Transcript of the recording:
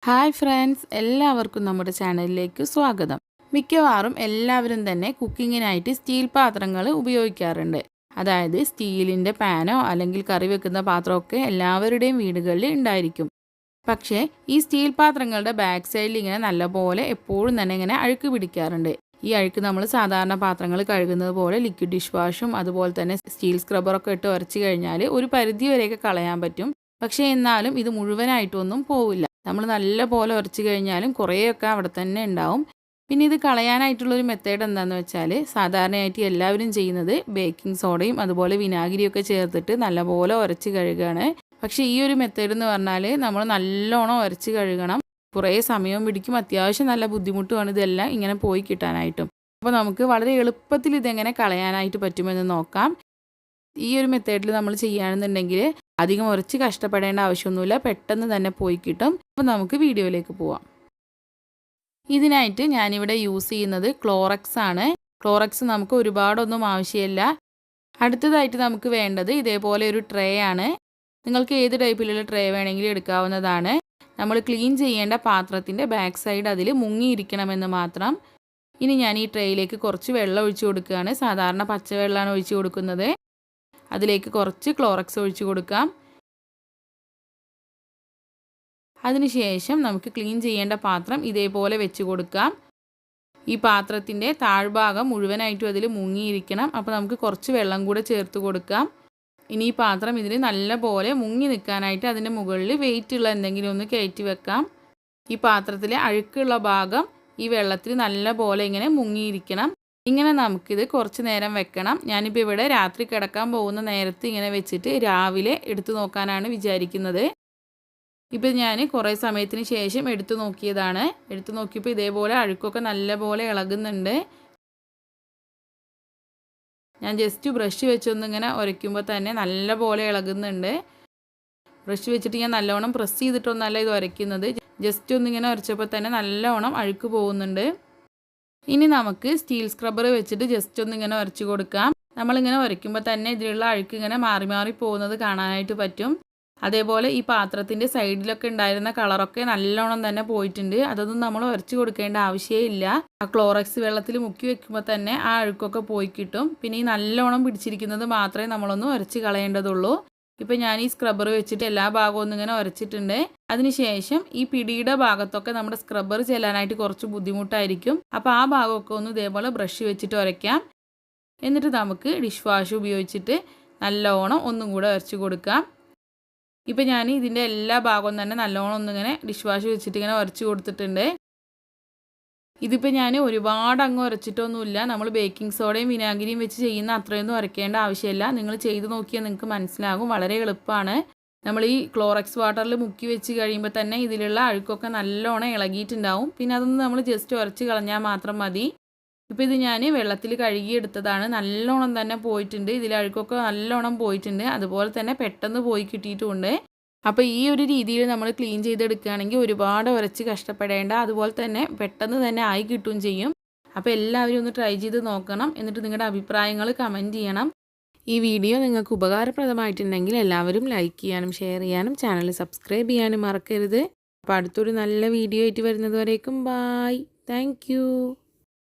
Hi friends, എല്ലാവർക്കും നമ്മുടെ ചാനലിലേക്ക് സ്വാഗതം. മിക്കവാറും എല്ലാവരും തന്നെ കുക്കിങ്ങിനായിട്ട് സ്റ്റീൽ പാത്രങ്ങൾ ഉപയോഗിക്കാറുണ്ട്. അതായത് സ്റ്റീലിൻ്റെ പാനോ അല്ലെങ്കിൽ കറി വെക്കുന്ന പാത്രമൊക്കെ എല്ലാവരുടെയും വീടുകളിൽ ഉണ്ടായിരിക്കും. പക്ഷേ ഈ സ്റ്റീൽ പാത്രങ്ങളുടെ ബാക്ക് സൈഡിൽ ഇങ്ങനെ നല്ലപോലെ എപ്പോഴും തന്നെ ഇങ്ങനെ അഴുക്ക് പിടിക്കാറുണ്ട്. ഈ അഴുക്ക് നമ്മൾ സാധാരണ പാത്രങ്ങൾ കഴുകുന്നത് പോലെ ലിക്വിഡ് ഡിഷ് വാഷും അതുപോലെ തന്നെ സ്റ്റീൽ സ്ക്രബ്ബറൊക്കെ ഇട്ട് ഉരച്ച് കഴിഞ്ഞാൽ ഒരു പരിധി വരെയൊക്കെ കളയാൻ പറ്റും. പക്ഷേ എന്നാലും ഇത് മുഴുവനായിട്ടൊന്നും പോവില്ല. നമ്മൾ നല്ല പോലെ ഉരച്ച് കഴിഞ്ഞാലും കുറേയൊക്കെ അവിടെ തന്നെ ഉണ്ടാവും. പിന്നെ ഇത് കളയാനായിട്ടുള്ളൊരു മെത്തേഡ് എന്താണെന്ന് വെച്ചാൽ, സാധാരണയായിട്ട് എല്ലാവരും ചെയ്യുന്നത് ബേക്കിംഗ് സോഡയും അതുപോലെ വിനാഗിരിയൊക്കെ ചേർത്തിട്ട് നല്ലപോലെ ഉരച്ച് കഴുകുകയാണ്. പക്ഷേ ഈ ഒരു മെത്തേഡ് എന്ന് പറഞ്ഞാൽ നമ്മൾ നല്ലോണം ഉരച്ച് കഴുകണം. കുറേ സമയവും പിടിക്കും, അത്യാവശ്യം നല്ല ബുദ്ധിമുട്ടുമാണ് ഇതെല്ലാം ഇങ്ങനെ പോയി കിട്ടാനായിട്ടും. അപ്പോൾ നമുക്ക് വളരെ എളുപ്പത്തിൽ ഇതെങ്ങനെ കളയാനായിട്ട് പറ്റുമെന്ന് നോക്കാം. ഈ ഒരു മെത്തേഡിൽ നമ്മൾ ചെയ്യുകയാണെന്നുണ്ടെങ്കിൽ അധികം ഉരച്ച് കഷ്ടപ്പെടേണ്ട ആവശ്യമൊന്നുമില്ല, പെട്ടെന്ന് തന്നെ പോയി കിട്ടും. അപ്പോൾ നമുക്ക് വീഡിയോയിലേക്ക് പോവാം. ഇതിനായിട്ട് ഞാനിവിടെ യൂസ് ചെയ്യുന്നത് ക്ലോറക്സ് ആണ്. ക്ലോറക്സ് നമുക്ക് ഒരുപാടൊന്നും ആവശ്യമില്ല. അടുത്തതായിട്ട് നമുക്ക് വേണ്ടത് ഇതേപോലെ ഒരു ട്രേ ആണ്. നിങ്ങൾക്ക് ഏത് ടൈപ്പിലുള്ള ട്രേ വേണമെങ്കിലും എടുക്കാവുന്നതാണ്. നമ്മൾ ക്ലീൻ ചെയ്യേണ്ട പാത്രത്തിൻ്റെ ബാക്ക് സൈഡ് അതിൽ മുങ്ങിയിരിക്കണമെന്ന് മാത്രം. ഇനി ഞാൻ ഈ ട്രേയിലേക്ക് കുറച്ച് വെള്ളം ഒഴിച്ചു കൊടുക്കുകയാണ്. സാധാരണ പച്ചവെള്ളമാണ് ഒഴിച്ചു കൊടുക്കുന്നത്. അതിലേക്ക് കുറച്ച് ക്ലോറക്സ് ഒഴിച്ചു കൊടുക്കാം. അതിനുശേഷം നമുക്ക് ക്ലീൻ ചെയ്യേണ്ട പാത്രം ഇതേപോലെ വെച്ച് കൊടുക്കാം. ഈ പാത്രത്തിൻ്റെ താഴ്ഭാഗം മുഴുവനായിട്ടും അതിൽ മുങ്ങിയിരിക്കണം. അപ്പോൾ നമുക്ക് കുറച്ച് വെള്ളം കൂടെ ചേർത്ത് കൊടുക്കാം. ഇനി ഈ പാത്രം ഇതിൽ നല്ല പോലെ മുങ്ങി നിൽക്കാനായിട്ട് അതിൻ്റെ മുകളിൽ വെയിറ്റുള്ള എന്തെങ്കിലും ഒന്ന് കയറ്റി വെക്കാം. ഈ പാത്രത്തിലെ അഴുക്കുള്ള ഭാഗം ഈ വെള്ളത്തിൽ നല്ല പോലെ ഇങ്ങനെ മുങ്ങിയിരിക്കണം. ഇങ്ങനെ നമുക്കിത് കുറച്ച് നേരം വെക്കണം. ഞാനിപ്പോൾ ഇവിടെ രാത്രി കിടക്കാൻ പോകുന്ന നേരത്ത് ഇങ്ങനെ വെച്ചിട്ട് രാവിലെ എടുത്തു നോക്കാനാണ് വിചാരിക്കുന്നത്. ഇപ്പോൾ ഞാൻ കുറേ സമയത്തിന് ശേഷം എടുത്തു നോക്കിയതാണ്. എടുത്തു നോക്കിയപ്പോൾ ഇതേപോലെ അഴുക്കൊക്കെ നല്ല പോലെ ഇളകുന്നുണ്ട്. ഞാൻ ജസ്റ്റ് ബ്രഷ് വെച്ചൊന്നിങ്ങനെ ഉരയ്ക്കുമ്പോൾ തന്നെ നല്ല പോലെ ഇളകുന്നുണ്ട്. ബ്രഷ് വെച്ചിട്ട് ഞാൻ നല്ലോണം പ്രസ് ചെയ്തിട്ടൊന്നല്ല ഇത് ഉരയ്ക്കുന്നത്. ജസ്റ്റ് ഒന്നിങ്ങനെ ഉരച്ചപ്പോൾ തന്നെ നല്ലോണം അഴുക്ക് പോകുന്നുണ്ട്. ഇനി നമുക്ക് സ്റ്റീൽ സ്ക്രബ്ബർ വെച്ചിട്ട് ജസ്റ്റ് ഒന്നിങ്ങനെ ഉരച്ച് കൊടുക്കാം. നമ്മളിങ്ങനെ ഉരയ്ക്കുമ്പോൾ തന്നെ ഇതിലുള്ള അഴുക്ക് ഇങ്ങനെ മാറി മാറി പോകുന്നത് കാണാനായിട്ട് പറ്റും. അതേപോലെ ഈ പാത്രത്തിൻ്റെ സൈഡിലൊക്കെ ഉണ്ടായിരുന്ന കളറൊക്കെ നല്ലോണം തന്നെ പോയിട്ടുണ്ട്. അതൊന്നും നമ്മൾ ഉരച്ച് കൊടുക്കേണ്ട ആവശ്യമില്ല. ആ ക്ലോറക്സ് വെള്ളത്തിൽ മുക്കി വെക്കുമ്പോൾ തന്നെ ആ അഴുക്കൊക്കെ പോയി കിട്ടും. പിന്നെ ഈ നല്ലോണം പിടിച്ചിരിക്കുന്നത് മാത്രമേ നമ്മളൊന്ന് ഉരച്ച് കളയേണ്ടതുള്ളൂ. ഇപ്പം ഞാൻ ഈ സ്ക്രബ്ബർ വെച്ചിട്ട് എല്ലാ ഭാഗവും ഒന്നിങ്ങനെ ഉരച്ചിട്ടുണ്ട്. അതിനുശേഷം ഈ പിടിയുടെ ഭാഗത്തൊക്കെ നമ്മുടെ സ്ക്രബ്ബർ ചെല്ലാനായിട്ട് കുറച്ച് ബുദ്ധിമുട്ടായിരിക്കും. അപ്പോൾ ആ ഭാഗമൊക്കെ ഒന്ന് ഇതേപോലെ ബ്രഷ് വെച്ചിട്ട് ഉരയ്ക്കാം. എന്നിട്ട് നമുക്ക് ഡിഷ് വാഷ് ഉപയോഗിച്ചിട്ട് നല്ലോണം ഒന്നും കൂടെ ഉരച്ച് കൊടുക്കാം. ഇപ്പം ഞാൻ ഇതിൻ്റെ എല്ലാ ഭാഗവും തന്നെ നല്ലോണം ഒന്നിങ്ങനെ ഡിഷ് വാഷ് വെച്ചിട്ട് ഇങ്ങനെ ഉരച്ച് കൊടുത്തിട്ടുണ്ട്. ഇതിപ്പോൾ ഞാൻ ഒരുപാട് അങ്ങ് ഉരച്ചിട്ടൊന്നുമില്ല. നമ്മൾ ബേക്കിംഗ് സോഡയും വിനാഗിരിയും വെച്ച് ചെയ്യുന്ന അത്രയൊന്നും ഉരയ്ക്കേണ്ട ആവശ്യമില്ല. നിങ്ങൾ ചെയ്ത് നോക്കിയാൽ നിങ്ങൾക്ക് മനസ്സിലാകും, വളരെ എളുപ്പമാണ്. നമ്മൾ ഈ ക്ലോറക്സ് വാട്ടറിൽ മുക്കി വെച്ച് കഴിയുമ്പോൾ തന്നെ ഇതിലുള്ള അഴുക്കൊക്കെ നല്ലോണം ഇളകിയിട്ടുണ്ടാവും. പിന്നെ അതൊന്ന് നമ്മൾ ജസ്റ്റ് ഉരച്ച് കളഞ്ഞാൽ മാത്രം മതി. ഇപ്പോൾ ഇത് ഞാൻ വെള്ളത്തിൽ കഴുകിയെടുത്തതാണ്. നല്ലോണം തന്നെ പോയിട്ടുണ്ട്. ഇതിൽ അഴുക്കൊക്കെ നല്ലോണം പോയിട്ടുണ്ട്. അതുപോലെ തന്നെ പെട്ടെന്ന് പോയി കിട്ടിയിട്ടുമുണ്ട്. അപ്പോൾ ഈ ഒരു രീതിയിൽ നമ്മൾ ക്ലീൻ ചെയ്തെടുക്കുകയാണെങ്കിൽ ഒരുപാട് ഉരച്ച് കഷ്ടപ്പെടേണ്ട, അതുപോലെ തന്നെ പെട്ടെന്ന് തന്നെ ആയി കിട്ടുകയും ചെയ്യും. അപ്പോൾ എല്ലാവരും ഒന്ന് ട്രൈ ചെയ്ത് നോക്കണം. എന്നിട്ട് നിങ്ങളുടെ അഭിപ്രായങ്ങൾ കമൻറ്റ് ചെയ്യണം. ഈ വീഡിയോ നിങ്ങൾക്ക് ഉപകാരപ്രദമായിട്ടുണ്ടെങ്കിൽ എല്ലാവരും ലൈക്ക് ചെയ്യാനും ഷെയർ ചെയ്യാനും ചാനൽ സബ്സ്ക്രൈബ് ചെയ്യാനും മറക്കരുത്. അപ്പോൾ അടുത്തൊരു നല്ല വീഡിയോ ആയിട്ട് വരുന്നത് വരേക്കും ബായ്. താങ്ക്